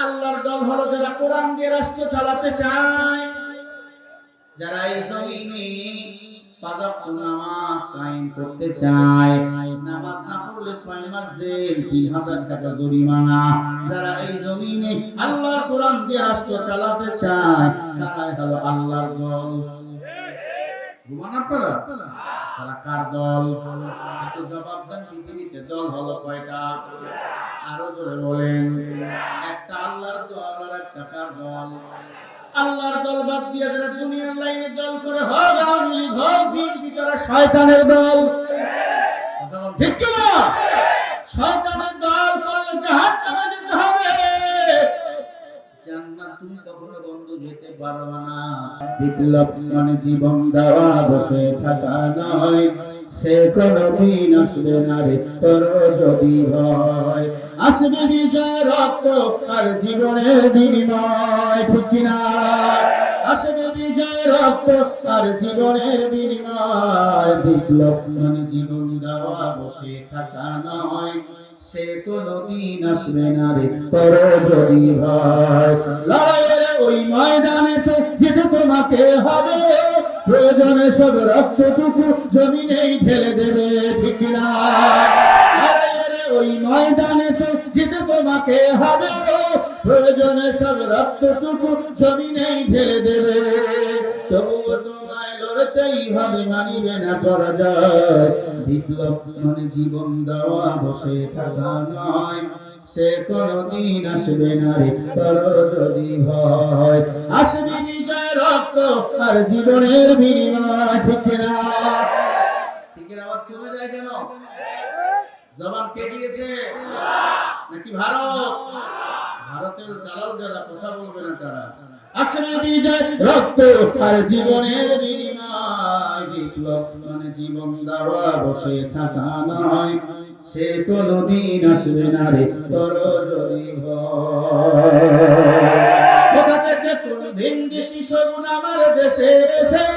আল্লাহর দল হলো যারা কোরআন দিয়ে রাষ্ট্র চালাতে চায়, যারা এই জমিনে পাঁচ ওয়াক্ত নামাজ কায়েম করতে চায়, নামাজ না পড়লে 6 মাস জেল, 3000 টাকা জরিমানা। যারা এই জমিনে আল্লাহর কোরআন দিয়ে রাষ্ট্র চালাতে চায়, তারাই হলো আল্লাহর দল। ঘুমান আপনারা? তারা কার দল? একটু জবাব দেন। পৃথিবীতে দল হলো কয়টা? আরো জোরে বলেন। একটা আল্লাহর দল আর একটা কার দল? আল্লাহর দল বাদ দিয়ে যারা দুনিয়ার লাইনে দল করে, হোক আওয়ামী লীগ, হোক বিএনপি, তারা শয়তানের দল। কথা বল ঠিক কি না? শয়তানের দল করলে জাহান্নামে যেতে হবে, জান্নাত তুমি কখনো বন্ধ যেতে পারবে না। বিপ্লব মানে জীবন দেওয়া, বসে থাকা নয়, সে কোনদিন আসবে না রে তোর যদি ভয়। আসবে বিজয়, রক্ত আর জীবনের বিনিময়, ঠিক কিনা? আসবে বিজয়, রক্ত আর জীবনের বিনিময়। বিপ্লব মানে জীবন দেওয়া, বসে থাকা নয়, সে কোনদিন আসবে না রে তোর যদি ভয়। লড়াইয়ের ওই ময়দানেতে যেতে তোমাকে হবে, প্রয়োজনে সব রক্তটুকু জমিনেই ঢেলে দেবে, ঠিক না? লড়াইয়ের ওই ময়দানেতে যেতে তোমাকে হবে, প্রয়োজনে সব রক্তটুকু জমিনেই ঢেলে দেবে। তবুও তোমায় লড়তেই হবে, মানিবে না পরাজয়। বিপ্লব মানে জীবন দেওয়া, বসে থাকা নয়, সে কোনদিন আসবে না রে তোর যদি ভয়। আসবে বিজয়, রক্ত আর জীবনের বিনিময়, ঠিক না? ঠিকের আওয়াজ কমে যায় কেন? জবান কে দিয়েছে? নাকি ভারত? ভারতের দালাল যারা, কথা বলবে না তারা। আসবে বিজয়, রক্ত আর জীবনের বিনিময়। বিপ্লব মানে জীবন দেওয়া, বসে থাকা নয়, সে কোনদিন আসবে না রে তোর যদি ভয়। কোথা থেকে কোন ভিনদেশি শরুন আমার দেশে এসে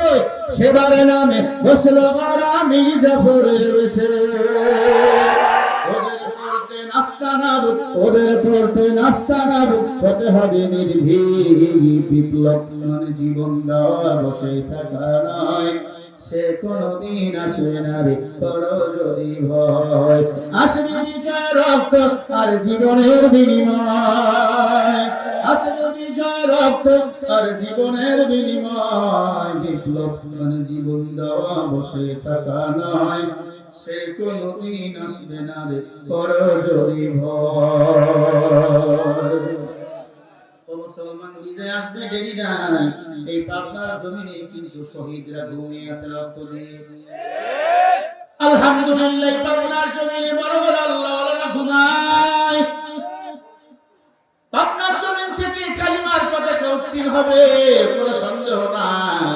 সেবার নামে বসলো মারা মির্জাফরের বেশে। ওদের পড়তে নাস্তানা হতে হবে নির্ভীক। বিপ্লব মানে জীবন দেওয়া, বসে থাকা নয়, সে কোনদিন আসবে না রে তোর যদি ভয়। আসবে বিজয়, রক্ত আর জীবনের বিনিময়। আসবে বিজয়, রক্ত আর জীবনের বিনিময়। বিপ্লব মানে জীবন দেওয়া, বসে থাকা নয়, সে কোনদিন আসবে না রে তোর যদি ভয়। ও মুসলমান, বিজয় আসবে দেরি নাই। এই পাবনার জমিনে কিন্তু শহীদরা ঘুমিয়ে আছে রক্ত দিয়ে। আলহামদুলিল্লাহ, পাবনার জমিনে বড় বড় আল্লাহওয়ালারা ঘুমায়। পাবনার জমিন থেকে কালিমার পতাকা উত্তীর্ণ হবে, কোনো সন্দেহ নাই।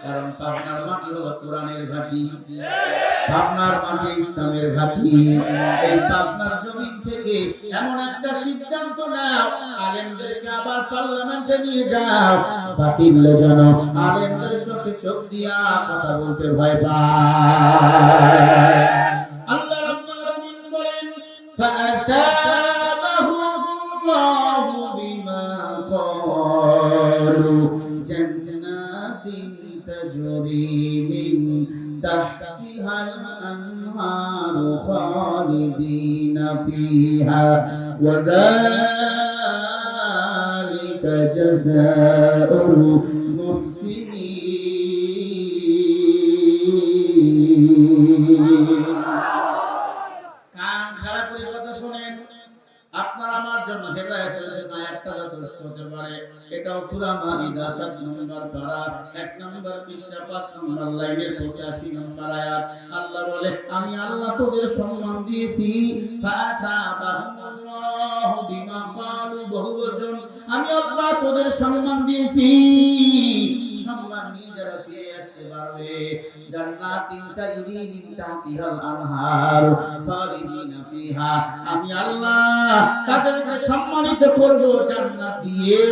কারণ পাবনার মাটি হলো কোরআনের ঘাঁটি, পাবনার মাটি ইসলামের ঘাঁটি। এই পাবনার জমিন থেকে এমন একটা সিদ্ধান্ত নাও, আলেমদেরকে আবার পার্লামেন্টে নিয়ে যাও, বাতিল যেন আলেমদের চোখে চোখ দিয়া কথা বলতে ভয় পায়। আল্লাহ রাব্বুল আলামিন বলেন, ফাআতাবাহুল্লাহু বিমা ক্বালু জান্নাতিন তাজরি মিন তাহতিহাল আনহারু খালিদিনা ফিহা ওয়া যালিকা জাযাউল মুহসিনিন। কান খারাপ করে কথা শুনেন। আপনার আমার জন্য হেদায়েতের জন্য একটা যথেষ্ট হতে পারে। এটাও সূরা মাইদা ৭ নম্বর পারা ১ নম্বর পৃষ্ঠা ৫ নম্বর লাইনের ৮৫ নম্বর আয়াত। আল্লাহ বলে, আমি আল্লাহ তোদের সম্মান দিয়েছি। ফাতাবাহুল্লাহু বিমা ক্বালু, বহুবচন। আমি আল্লাহ তোদের সম্মান দিয়েছি। সম্মান নিয়ে যারা ফিরে আসতে পারবে, জান্নাতিন তাজরি মিন তাহতিহাল আনহার খালিদিনা ফিহা, আমি আল্লাহ তাদেরকে সম্মানিত করব জান্নাত দিয়ে।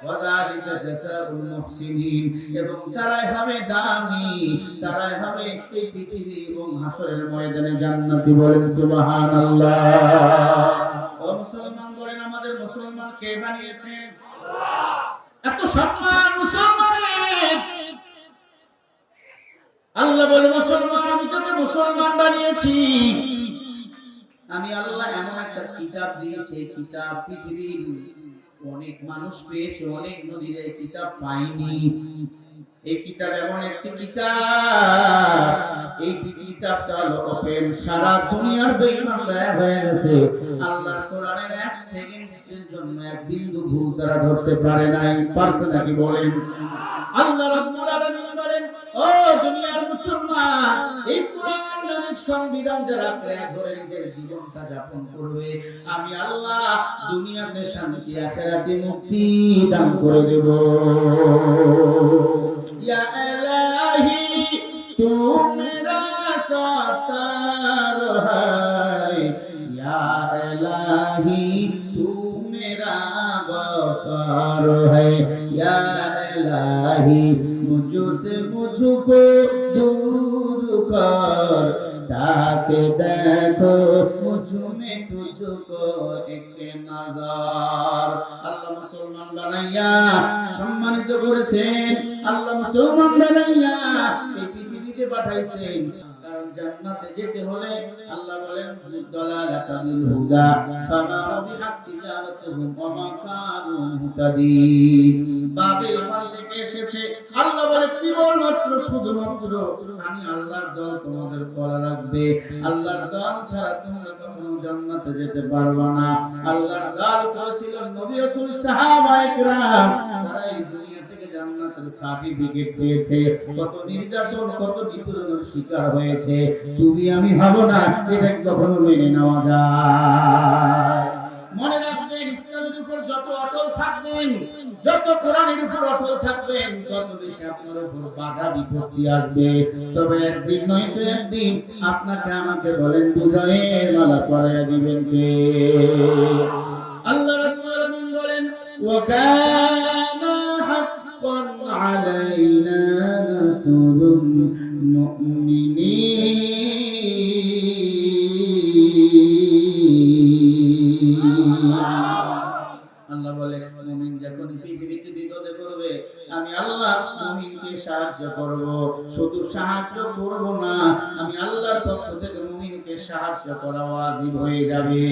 ওয়া যালিকা জাযাউল মুহসিনিন, এবং তারাই হবে দামি, তারাই হবে এই পৃথিবী এবং হাসরের ময়দানে জান্নাতি। বলেন সুবহানাল্লাহ। ও ও মুসলমান বলেন আমাদের মুসলমান কে বানিয়েছে? এত সম্মান মুসলমানের। আল্লাহ বলে মুসলমান আমি তোকে মুসলমান বানিয়েছি। আমি আল্লাহ এমন একটা কিতাব দিয়েছি, এই কিতাব পৃথিবীর অনেক মানুষ পেয়েছে, অনেক নবীর এই কিতাব পায়নি। এই কিতাব এমন একটি কিতাব, এই কিতাবটা হলো ওপেন, সারা দুনিয়ার বেঈমানরা হয়ে গেছে। আল্লাহর কোরআনের এক সেকেন্ডের জন্য এক বিন্দু ভুল তারা ধরতে পারে নাই। পারছে নাকি বলেন? আল্লাহ রাব্বুল আলামিন বলেন, ও দুনিয়ার মুসলমান, এই কোরআন নামক সংবিধান যারা ধরে নিজের জীবনটা যাপন করবে, আমি আল্লাহ দুনিয়াতে শান্তি, আখিরাতে মুক্তি দান করে দেব। ইয়া ইলাহি তু মেরা সত্তার হ্যায়, ইয়া ইলাহি তু মেরা গফার হ্যায়, ইয়া इलाही मुझसे मुझको दूर कर, ताकि देखो मुझ में तुझको एक नजर। আল্লাহ মুসলমান বানাইয়া সম্মানিত করেছেন, আল্লাহ মুসলমান বানাইয়া এই পৃথিবীতে পাঠাইছেন। কারণ জান্নাতে যেতে হলে আল্লাহ বলেন দালালাতাল হুদা ফামা বিহাত তিজারাতুহুম ওয়া মা কানু মুহতাদিন। বাবে ফাল থেকে এসেছে। আল্লাহ বলে কেবলমাত্র শুধুমাত্র আমি আল্লাহর দল তোমাদের করা রাখবে। আল্লাহর দল ছাড়া তোমরা কখনো জান্নাতে যেতে পারবে না। আল্লাহর দল করেছিল নবী রাসূল সাহাবায়ে কেরাম, তারা এই দুনিয়া থেকে জান্নাতের সার্টিফিকেট পেয়েছে। কত নির্যাতন, কত নিপীড়নের শিকার হয়েছে, তুমি আমি হব না, এটা কখনো মেনে নেওয়া যায়? মনে রাখবেন, ইসলামের উপর যত অটল থাকবেন, যত কোরআনের উপর অটল থাকবেন, তত বেশি আপনার উপর বাধা বিপত্তি আসবে। তবে একদিন নয়তো একদিন আপনাকে আমাকে বলেন বিজয়ের মালা পরাইয়া দিবেন কে? আল্লাহ রাব্বুল আলামিন বলেন, ওয়া কানা হাক্কান আলাইনা নাসরুল মুমিনিন। আল্লাহ বলে মুমিন যখন পৃথিবীতে বিপদে পড়বে, আমি আল্লাহ মুমিনকে সাহায্য করব। শুধু সাহায্য করব না, আমি আল্লাহর পক্ষ থেকে মুমিনকে সাহায্য করা ওয়াজিব হয়ে যাবে।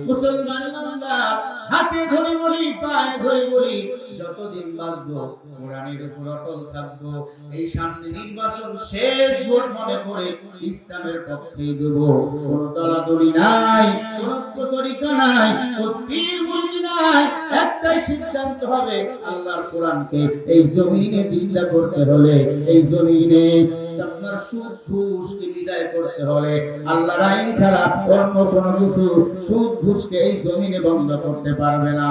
মুসলমান বান্দা, হাতে ধরে বলি, পায়ে ধরে বলি, যতদিন বাঁচবো কোরআনের উপর অটল থাকবো। এই সামনে নির্বাচন, শেষ ভোট মনে করে ইসলামের পক্ষেই দেব। কোন দলাদলি নাই, কোন তরিকা নাই, কোন পীর মুরিদ নাই। একটাই সিদ্ধান্ত হবে, আল্লাহর কোরআনকে এই জমিনে জিন্দা করতে হলে, এই জমিনে আপনার সুদ ঘুষকে বিদায় করতে হলে, আল্লাহর আইন ছাড়া অন্য কোনো কিছু সুদ ঘুষকে এই জমিনে বন্ধ করতে পারবে না।